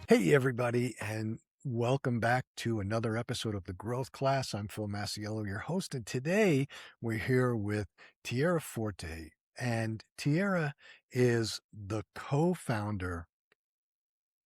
Hey, everybody, and welcome back to another episode of the Growth Class. I'm Phil Masiello, your host, and today we're here with Tierra Forte. And Tierra is the co founder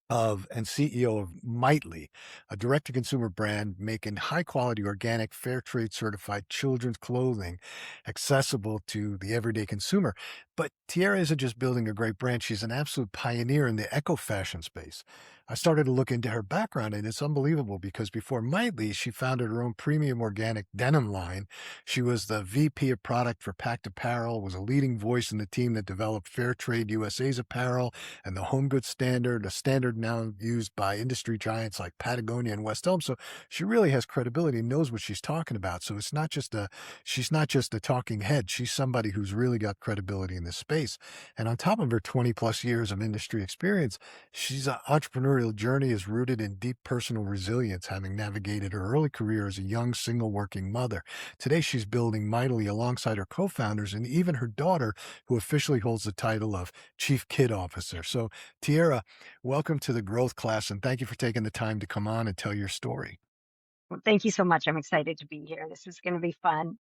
of and CEO of Mitely, a direct-to-consumer brand making high-quality, organic, fair trade certified children's clothing accessible to the everyday consumer. But Tierra isn't just building a great brand, she's an absolute pioneer in the eco-fashion space. I started to look into her background, and it's unbelievable because before Mitely, she founded her own premium organic denim line. She was the VP of product for Packed Apparel, was a leading voice in the team that developed Fair Trade USA's apparel and the home goods standard, a standard now used by industry giants like Patagonia and West Elm. So she really has credibility and knows what she's talking about. So she's not just a talking head. She's somebody who's really got credibility in this space. And on top of her 20 plus years of industry experience, she's an entrepreneurial journey is rooted in deep personal resilience, having navigated her early career as a young single working mother. Today, she's building mightily alongside her co-founders and even her daughter, who officially holds the title of Chief Kid Officer. So, Tierra, welcome to the Growth Class, and thank you for taking the time to come on and tell your story. Well, thank you so much. I'm excited to be here. This is going to be fun.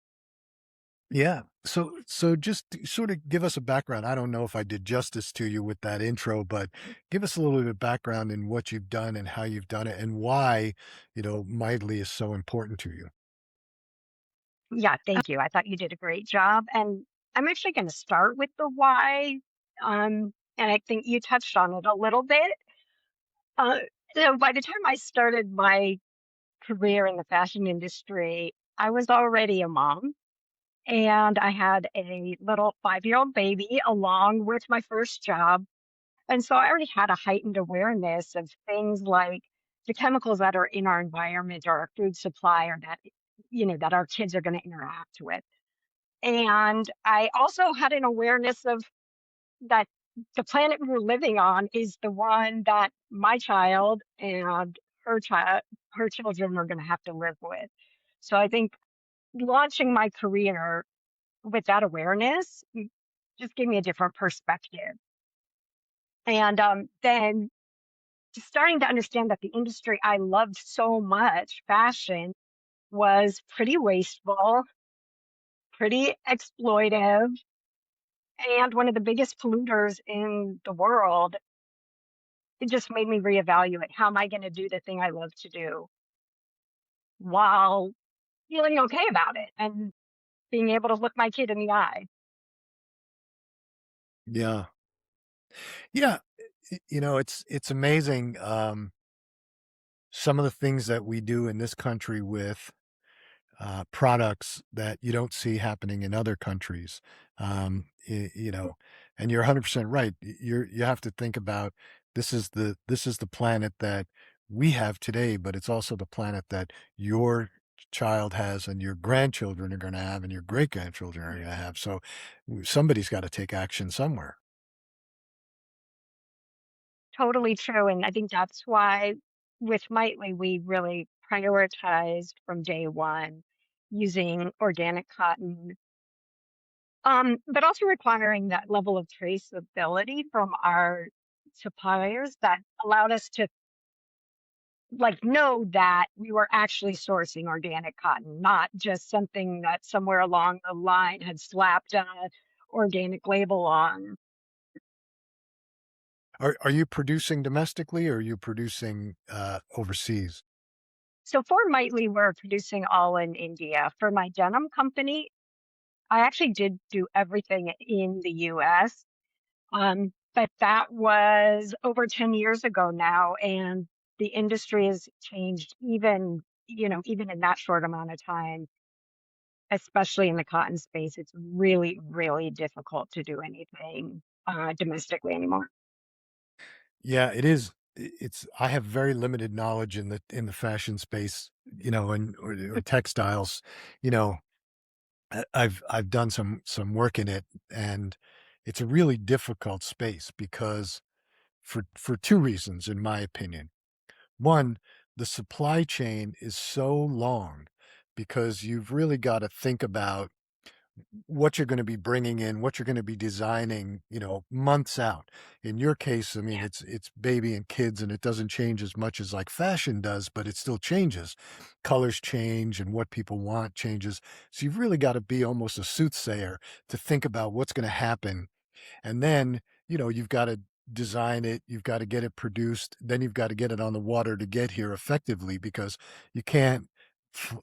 Yeah. So just to sort of give us a background. I don't know if I did justice to you with that intro, but give us a little bit of background in what you've done and how you've done it and why, Mindly is so important to you. Yeah, thank you. I thought you did a great job. And I'm actually going to start with the why. And I think you touched on it a little bit. Uh, by the time I started my career in the fashion industry, I was already a mom and I had a little 5-year-old baby along with my first job. And so I already had a heightened awareness of things like the chemicals that are in our environment or our food supply or that our kids are going to interact with. And I also had an awareness of that the planet we were living on is the one that my child and her children are going to have to live with. So I think launching my career with that awareness just gave me a different perspective. And then starting to understand that the industry I loved so much, fashion, was pretty wasteful, pretty exploitive, and one of the biggest polluters in the world. It just made me reevaluate how am I going to do the thing I love to do while feeling okay about it and being able to look my kid in the eye. Yeah. Yeah. It's amazing. Some of the things that we do in this country with products that you don't see happening in other countries. And you're 100% right. You have to think about this is the planet that we have today, but it's also the planet that your child has and your grandchildren are going to have and your great grandchildren are going to have. So somebody's got to take action somewhere. Totally true. And I think that's why with Mitely, we really prioritized from day one using organic cotton, but also requiring that level of traceability from our suppliers that allowed us to know that we were actually sourcing organic cotton, not just something that somewhere along the line had slapped a organic label on. Are you producing domestically or are you producing overseas? So for Mitely, we're producing all in India. For my denim company, I actually did do everything in the US. But that was over 10 years ago now, and the industry has changed even in that short amount of time, especially in the cotton space. It's really, really difficult to do anything domestically anymore. Yeah, it is. It's I have very limited knowledge in the fashion space, and or textiles. You know, I've done some work in it, and it's a really difficult space because for two reasons, in my opinion. One, the supply chain is so long because you've really got to think about what you're gonna be bringing in, what you're gonna be designing, months out. In your case, I mean, Yeah. it's baby and kids, and it doesn't change as much as, like, fashion does, but it still changes. Colors change and what people want changes. So you've really gotta be almost a soothsayer to think about what's gonna happen, and then, you've gotta design it, you've gotta get it produced, then you've gotta get it on the water to get here effectively because you can't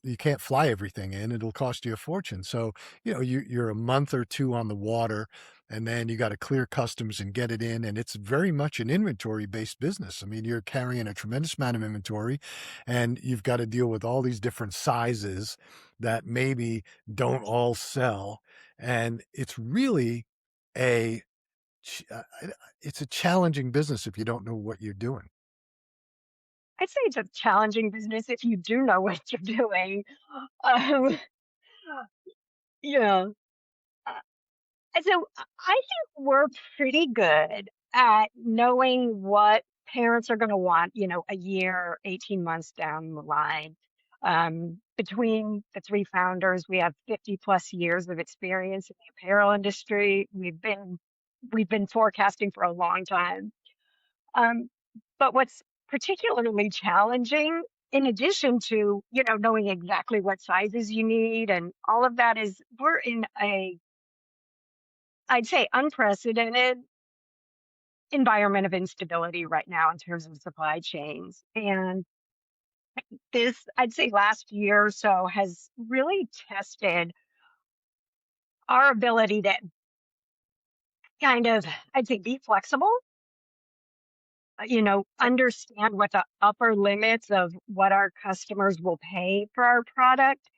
you can't fly everything in, it'll cost you a fortune. So, you're a month or 2 on the water, and then you gotta clear customs and get it in, and it's very much an inventory-based business. I mean, you're carrying a tremendous amount of inventory, and you've gotta deal with all these different sizes that maybe don't all sell, and it's really a ch it's a challenging business if you don't know what you're doing. I'd say it's a challenging business if you do know what you're doing. Um, yeah. Uh, and so I think we're pretty good at knowing what parents are going to want, a year, 18 months down the line. Between the three founders, we have 50 plus years of experience in the apparel industry. We've been forecasting for a long time. Um, but what's particularly challenging, in addition to, knowing exactly what sizes you need and all of that, is we're in I'd say, unprecedented environment of instability right now in terms of supply chains. And this, I'd say, last year or so has really tested our ability to kind of, I'd say, be flexible, understand what the upper limits of what our customers will pay for our product,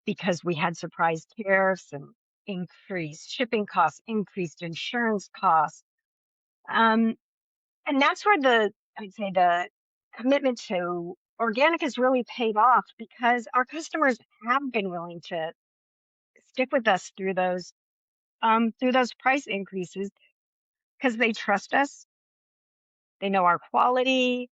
because we had surprise tariffs and increased shipping costs, increased insurance costs. Um, and that's where I'd say the commitment to organic has really paid off, because our customers have been willing to stick with us through those price increases, because they trust us, they know our quality,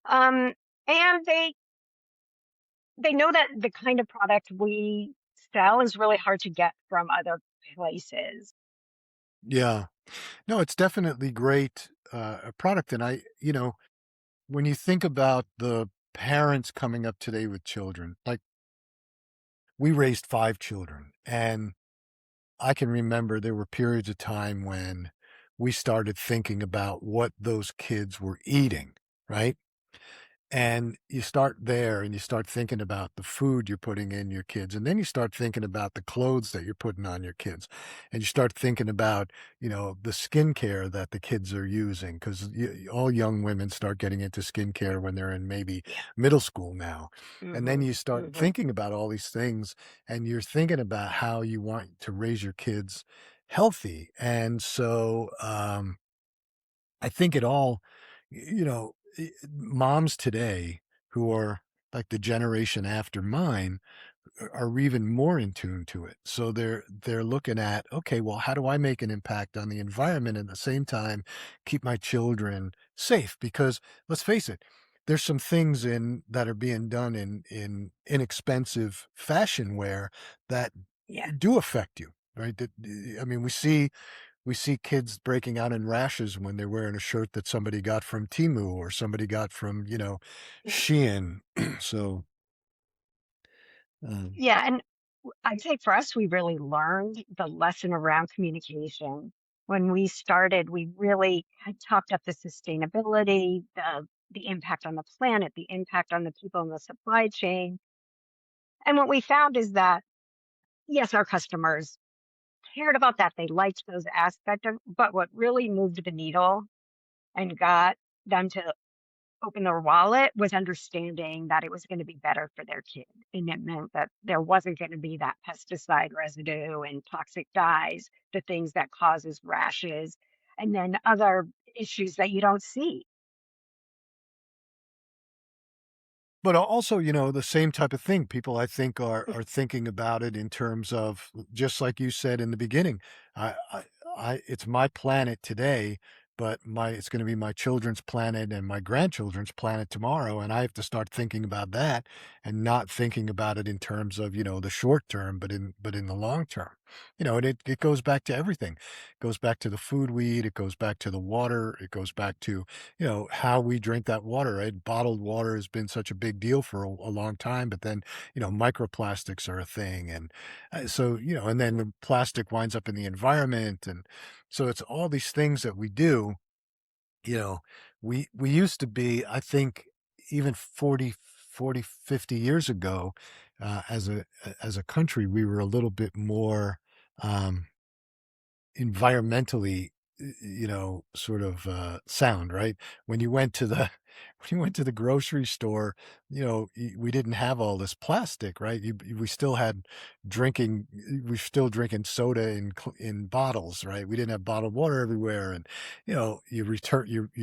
um, and they know that the kind of product we sell is really hard to get from other places. Yeah. No, it's definitely great, a product, and when you think about the parents coming up today with children, like, we raised 5 children, and I can remember there were periods of time when we started thinking about what those kids were eating, right? And you start there and you start thinking about the food you're putting in your kids. And then you start thinking about the clothes that you're putting on your kids. And you start thinking about, the skincare that the kids are using. Because all young women start getting into skincare when they're in maybe Yeah. middle school now. And then Mhm. you start Mhm. thinking about all these things and you're thinking about how you want to raise your kids healthy. And so, I think it all, moms today who are like the generation after mine are even more in tune to it. So they're looking at, okay, well, how do I make an impact on the environment and at the same time keep my children safe? Because let's face it, there's some things in that are being done in inexpensive fashion wear that Yeah. do affect you, right? That I mean, we see kids breaking out in rashes when they're wearing a shirt that somebody got from Temu or somebody got from, Shein. So, um, Yeah, and I'd say for us, we really learned the lesson around communication. When we started, we really had talked up the sustainability, the impact on the planet, the impact on the people in the supply chain. And what we found is that, yes, our customers cared about that. They liked those aspects of, but what really moved the needle and got them to open their wallet was understanding that it was going to be better for their kid. And it meant that there wasn't going to be that pesticide residue and toxic dyes, the things that causes rashes, and then other issues that you don't see. but also, the same type of thing. People, I think, are thinking about it in terms of just like you said in the beginning. I, I, it's my planet today. but it's going to be my children's planet and my grandchildren's planet tomorrow, and I have to start thinking about that and not thinking about it in terms of, the short term, but in the long term. And it goes back to everything. It goes back to the food we eat, it goes back to the water, it goes back to, how we drink that water, right? Bottled water has been such a big deal for a long time, but then, microplastics are a thing. And so, and then the plastic winds up in the environment. And so it's all these things that we do. you know, we used to be, I think, even 40, 50 years ago, as a country, we were a little bit more, um, environmentally, sort of, sound, right? When you went to the when you went to the grocery store, we didn't have all this plastic, right? We still had drinking we are still drinking soda in bottles, right? We didn't have bottled water everywhere, and, you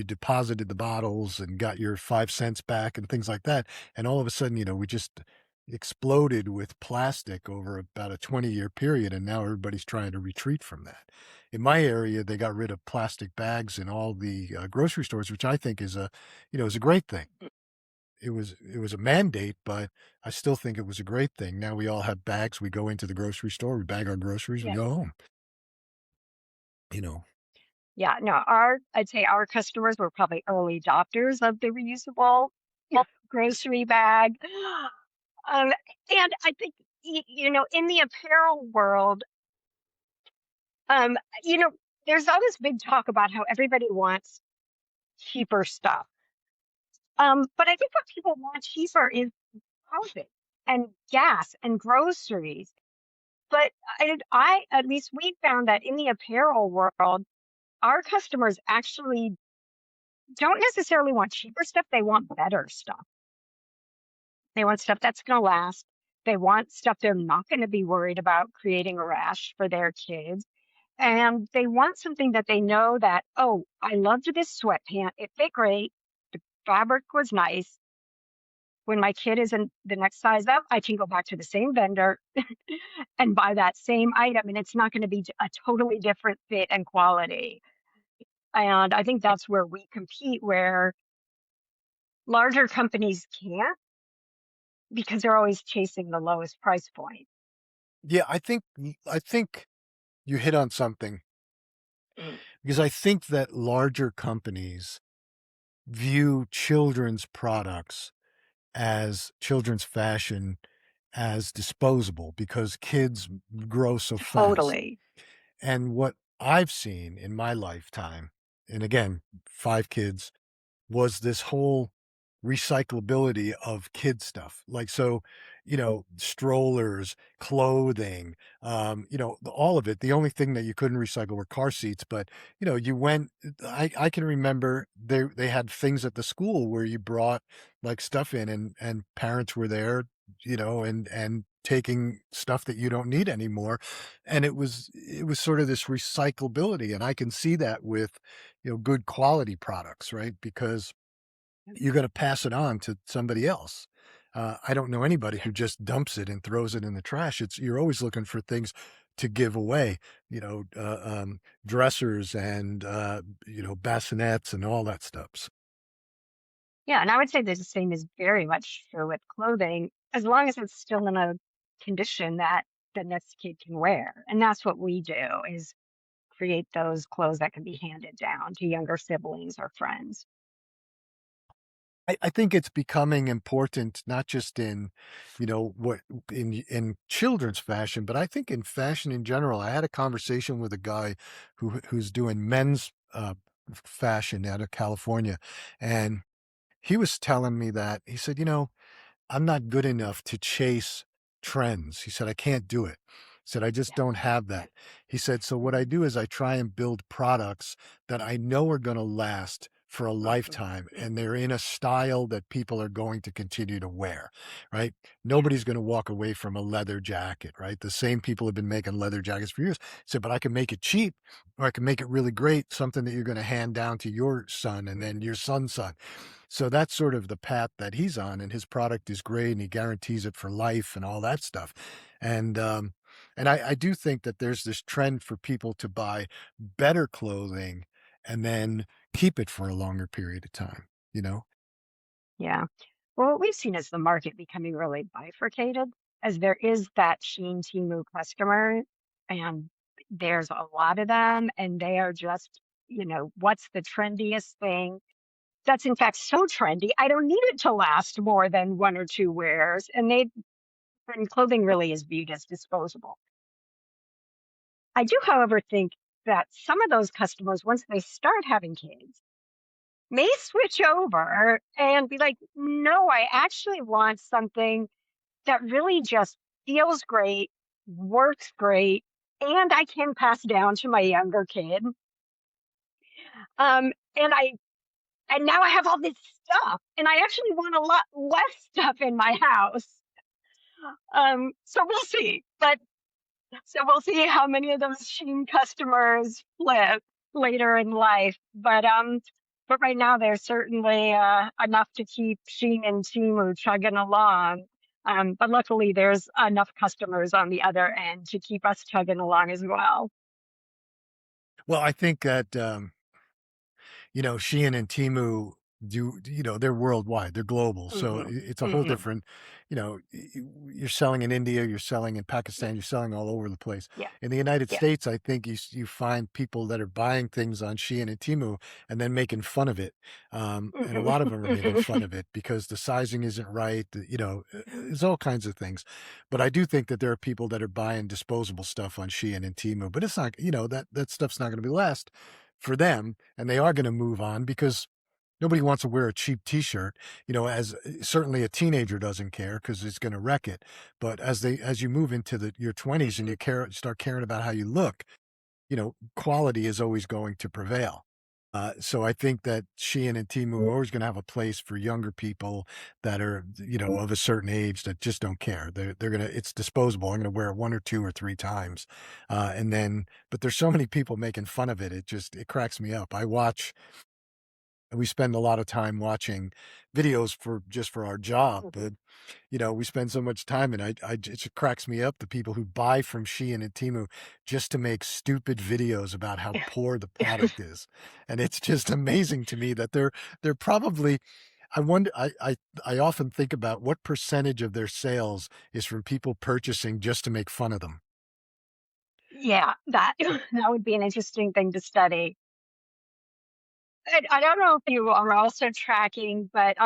deposited the bottles and got your 5 cents back and things like that, and all of a sudden, we just exploded with plastic over about a 20-year period, and now everybody's trying to retreat from that. In my area, they got rid of plastic bags in all the, grocery stores, which I think is a great thing. It was a mandate, but I still think it was a great thing. Now we all have bags. We go into the grocery store, we bag our groceries, we Yeah. go home, you know? Yeah, no, I'd say our customers were probably early adopters of the reusable grocery bag. Um, and I think, in the apparel world, um, you know, there's all this big talk about how everybody wants cheaper stuff. But I think what people want cheaper is housing and gas and groceries. But at least we found that in the apparel world, our customers actually don't necessarily want cheaper stuff. They want better stuff. They want stuff that's going to last. They want stuff they're not going to be worried about creating a rash for their kids. And they want something that they know that, oh, I loved this sweatpant. It fit great. The fabric was nice. When my kid is in the next size up, I can go back to the same vendor and buy that same item. And it's not going to be a totally different fit and quality. And I think that's where we compete, where larger companies can't because they're always chasing the lowest price point. Yeah, I think you hit on something, because I think that larger companies view children's products, as children's fashion, as disposable because kids grow so fast. Totally. And what I've seen in my lifetime, and again, 5 kids, was this whole recyclability of kid stuff. Like, so, strollers, clothing, all of it. The only thing that you couldn't recycle were car seats, but, you went I can remember they had things at the school where you brought, like, stuff in, and parents were there, and taking stuff that you don't need anymore. And it was sort of this recyclability, and I can see that with, good quality products, right? Because you're gonna pass it on to somebody else. I don't know anybody who just dumps it and throws it in the trash. You're always looking for things to give away, dressers and, bassinets and all that stuff. Yeah, and I would say that the same is very much true with clothing, as long as it's still in a condition that the next kid can wear. And that's what we do is create those clothes that can be handed down to younger siblings or friends. I think it's becoming important, not just in, what in children's fashion, but I think in fashion in general. I had a conversation with a guy who's doing men's, fashion out of California, and he was telling me that he said, I'm not good enough to chase trends. He said, I can't do it. He said, I just Yeah. don't have that. He said, so what I do is I try and build products that I know are going to last for a lifetime, and they're in a style that people are going to continue to wear, right? Yeah. Nobody's going to walk away from a leather jacket, right? The same people have been making leather jackets for years. He said, but I can make it cheap, or I can make it really great, something that you're going to hand down to your son and then your son's son. So that's sort of the path that he's on, and his product is great, and he guarantees it for life and all that stuff. And I do think that there's this trend for people to buy better clothing and then keep it for a longer period of time, you know? Yeah. Well, what we've seen is the market becoming really bifurcated, as there is that Shein Temu customer, and there's a lot of them, and they are just, what's the trendiest thing? That's in fact so trendy. I don't need it to last more than one or two wears, and clothing really is viewed as disposable. I do, however, think that some of those customers, once they start having kids, may switch over and be like, no, I actually want something that really just feels great, works great, and I can pass down to my younger kid. And now I have all this stuff, and I actually want a lot less stuff in my house. So we'll see. We'll see how many of those Shein customers flip later in life. But right now there's certainly enough to keep Shein and Temu chugging along. But luckily there's enough customers on the other end to keep us chugging along as well. Well, I think that, Shein and Temu they're worldwide, they're global. So Hmm. it's a whole Hmm. different, you're selling in India, you're selling in Pakistan, you're selling all over the place. Yeah, In the United yeah. States, I think you find people that are buying things on Shein and Temu and then making fun of it. And a Hmm. lot of them are making fun Hmm. of it because the sizing isn't right. There's all kinds of things. But I do think that there are people that are buying disposable stuff on Shein and Temu, but it's not, that stuff's not going to be last for them, and they are going to move on because nobody wants to wear a cheap t-shirt, as certainly a teenager doesn't care because it's going to wreck it. But as you move into your 20s and start caring about how you look, quality is always going to prevail. So I think that Shein and Temu are always going to have a place for younger people that are, of a certain age that just don't care. They're gonna it's disposable. I'm gonna wear it one or two or three times, and then. But there's so many people making fun of it. It cracks me up. We spend a lot of time watching videos for our job, but we spend so much time and it just cracks me up the people who buy from Shein and Temu just to make stupid videos about how poor the product is. And it's just amazing to me that they're probably I wonder I often think about what percentage of their sales is from people purchasing just to make fun of them. Yeah, that that would be an interesting thing to study. I don't know if you are also tracking, but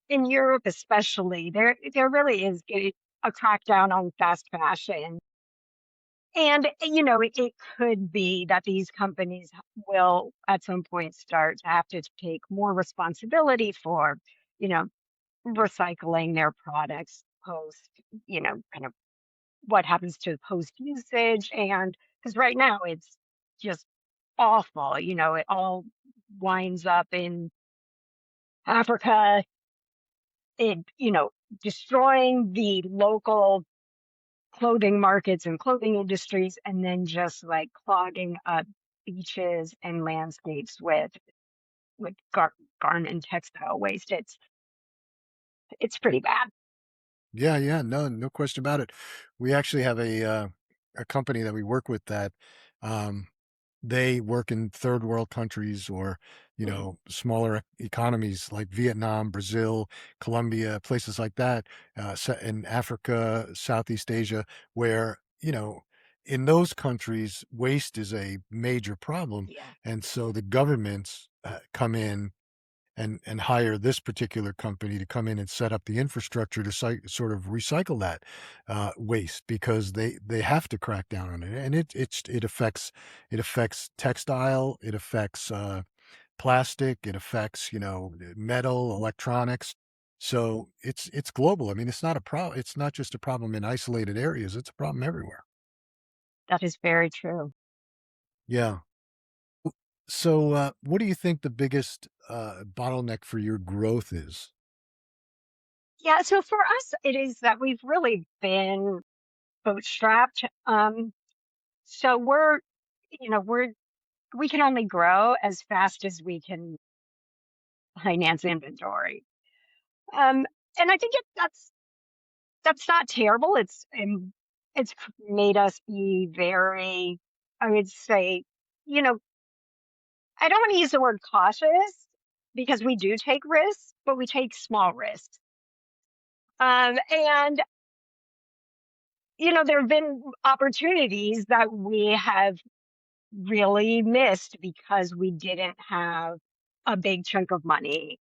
in Europe especially, there really is a crackdown on fast fashion. And it could be that these companies will at some point start to have to take more responsibility for, you know, recycling their products post, kind of what happens to post usage. And because right now it's just awful, it all winds up in Africa, it, destroying the local clothing markets and clothing industries, and then just like clogging up beaches and landscapes with garment and textile waste. It's pretty bad. Yeah, yeah, no question about it. We actually have a company that we work with that, um, they work in third world countries or, Mm. smaller economies like Vietnam, Brazil, Colombia, places like that, in Africa, Southeast Asia, where, in those countries, waste is a major problem. Yeah, And so the governments come in and hire this particular company to come in and set up the infrastructure to sort of recycle that waste because they have to crack down on it, and it affects textile, it affects plastic, it affects metal, electronics. So it's global. I mean, it's not a problem. It's not just a problem in isolated areas. It's a problem everywhere. that is very true. Yeah. So, what do you think the biggest bottleneck for your growth is? Yeah, so for us, it is that we've really been bootstrapped. So we can only grow as fast as we can finance inventory. Um, and I think that's not terrible. It's made us be very, I would say, you know, I don't want to use the word cautious because we do take risks, but we take small risks. And there have been opportunities that we have really missed because we didn't have a big chunk of money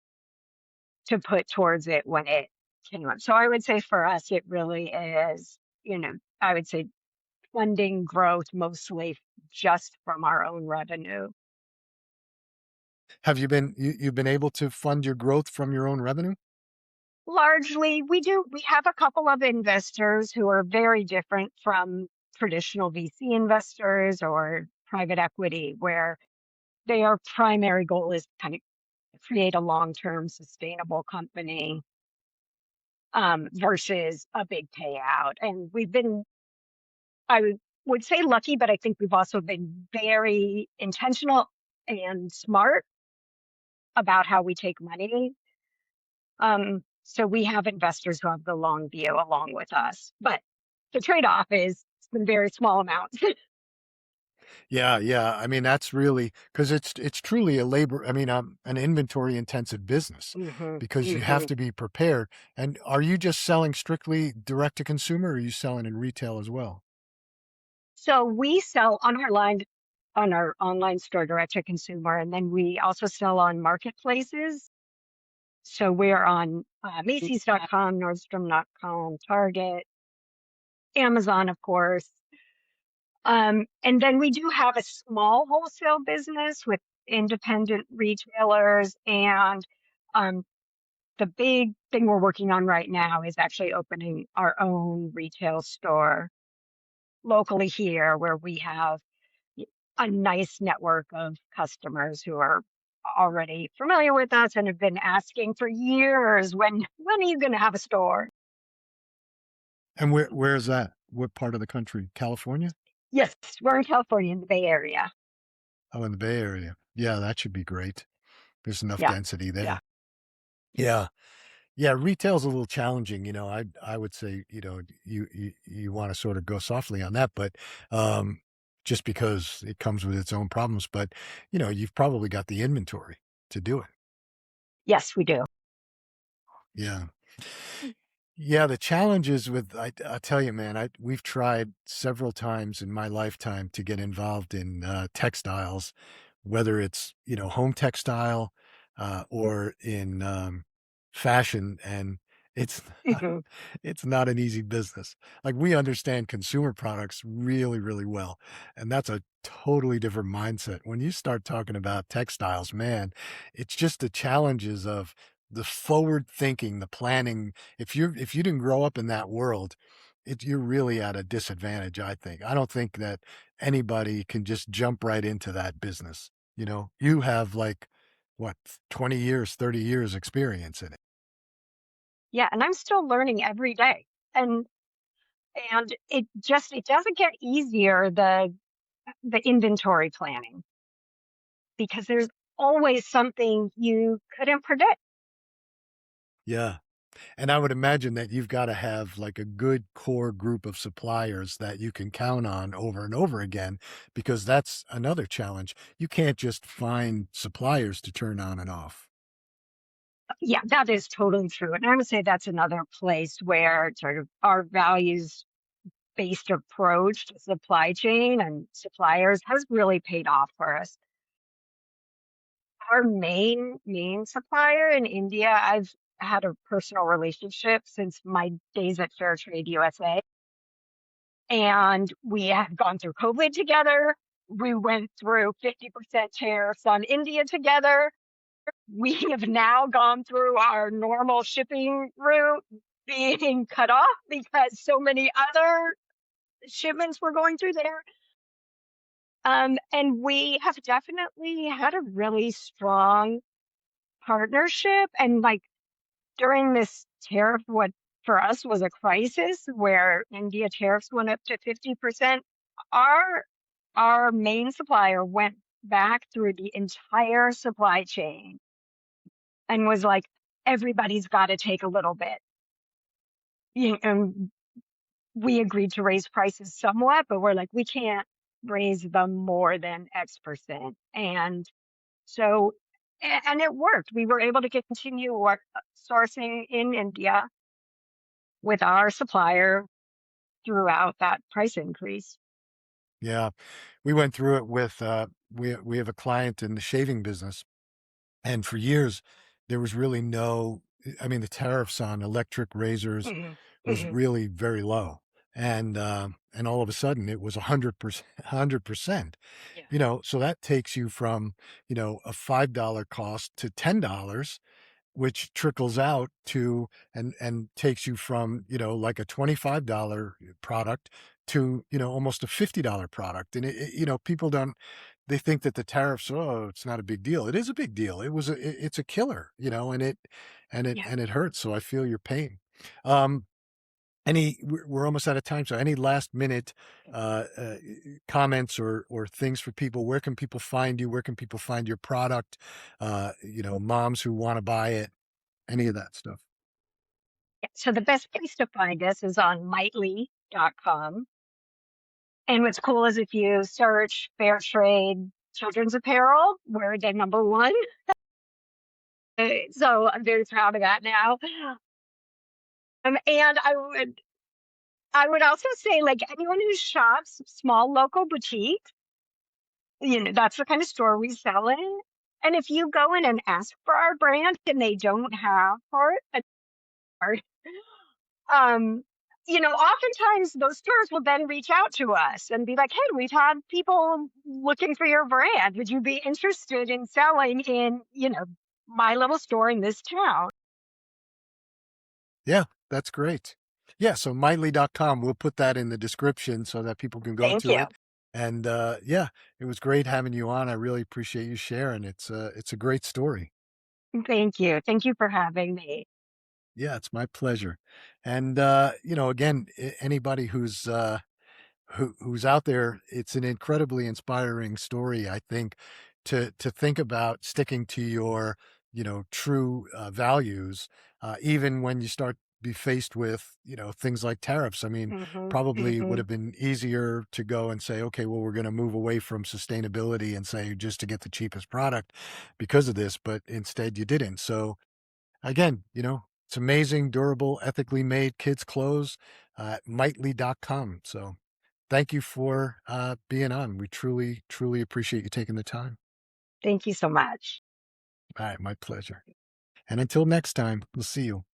to put towards it when it came up. So I would say for us, it really is, I would say funding growth mostly just from our own revenue. You've been able to fund your growth from your own revenue? Largely, we have a couple of investors who are very different from traditional VC investors or private equity, where their primary goal is kind of create a long-term sustainable company versus a big payout. And we've been, I would say lucky, but I think we've also been very intentional and smart about how we take money. So we have investors who have the long view along with us, but the trade-off is it's been very small amounts. Yeah, yeah. I mean, that's really because it's truly a labor. I mean, an inventory intensive business hmm because you have hmm to be prepared. And are you just selling strictly direct to consumer, or are you selling in retail as well? So we sell on our line, on our online store direct to consumer, and then we also sell on marketplaces. So we're on Macy's.com, Nordstrom.com, Target, Amazon, of course. And then we do have a small wholesale business with independent retailers. And um, the big thing we're working on right now is actually opening our own retail store locally here, where we have a nice network of customers who are already familiar with us and have been asking for years, when are you going to have a store? And where is that? What part of the country? California? Yes, we're in California in the Bay Area. Oh, in the Bay Area. Yeah, that should be great. There's enough Yeah. density there. Yeah. Yeah, retail's a little challenging, I would say, you wanna sort of go softly on that, but, just because it comes with its own problems, but, you've probably got the inventory to do it. Yes, we do. Yeah. Yeah, the challenges with I tell you, man, we've tried several times in my lifetime to get involved in, textiles, whether it's, home textile, or in, fashion, and it's Mhm. it's not an easy business. Like, we understand consumer products really, really well, and that's a totally different mindset. When you start talking about textiles, man, it's just the challenges of the forward thinking, the planning. If you didn't grow up in that world, you're really at a disadvantage, I think. I don't think that anybody can just jump right into that business, You have, like, what, 20 years, 30 years experience in it. Yeah, and I'm still learning every day. And it doesn't get easier, the inventory planning, because there's always something you couldn't predict. Yeah. And I would imagine that you've gotta have, like, a good core group of suppliers that you can count on over and over again, because that's another challenge. You can't just find suppliers to turn on and off. Yeah, that is totally true. And I would say that's another place where sort of our values based approach to supply chain and suppliers has really paid off for us. Our main supplier in India, I've had a personal relationship since my days at Fair Trade USA, and we have gone through COVID together. We went through 50% tariffs on India together. We have now gone through our normal shipping route being cut off because so many other shipments were going through there. And we have definitely had a really strong partnership. And like during this tariff, what for us was a crisis where India tariffs went up to 50%, our our main supplier went back through the entire supply chain and was like, everybody's got to take a little bit. And we agreed to raise prices somewhat, but we're like, we can't raise them more than X percent. And So, and it worked. We were able to continue sourcing in India with our supplier throughout that price increase. Yeah. We went through it with, we have a client in the shaving business. And for years, there was really no, I mean, the tariffs on electric razors Mhm, was mhm. really very low. And all of a sudden it was 100%, 100%, Yeah, so that takes you from, a $5 cost to $10, which trickles out to and takes you from, like a $25 product to, almost a $50 product. And people don't, they think that the tariffs, oh, it's not a big deal. It is a big deal. It's a killer, and yeah. it hurts. So I feel your pain. Um, we're almost out of time. So any last minute comments or things for people? Where can people find you? Where can people find your product? Moms who want to buy it, any of that stuff. Yeah, so the best place to find us is on mitely.com. And what's cool is if you search fair trade children's apparel, we're the number one. So I'm very proud of that now. And I would also say, like, anyone who shops small local boutique, that's the kind of store we sell in. And if you go in and ask for our brand and they don't have part, um, oftentimes those stores will then reach out to us and be like, "Hey, we've had people looking for your brand. Would you be interested in selling in, my little store in this town?" Yeah, that's great. Yeah, so miley.com, we'll put that in the description so that people can go Thank to you. it. And yeah, it was great having you on. I really appreciate you sharing. It's a great story. Thank you. Thank you for having me. Yeah, it's my pleasure. And again, anybody who's out there, it's an incredibly inspiring story, I think, to think about sticking to your, true values, even when you start be faced with, things like tariffs. I mean, Mhm, probably would mhm. have been easier to go and say, okay, well, we're going to move away from sustainability and say just to get the cheapest product because of this, but instead you didn't. So again, it's amazing, durable, ethically made kids clothes, mitely.com. So thank you for being on. We truly, truly appreciate you taking the time. Thank you so much. All right, my pleasure. And until next time, we'll see you.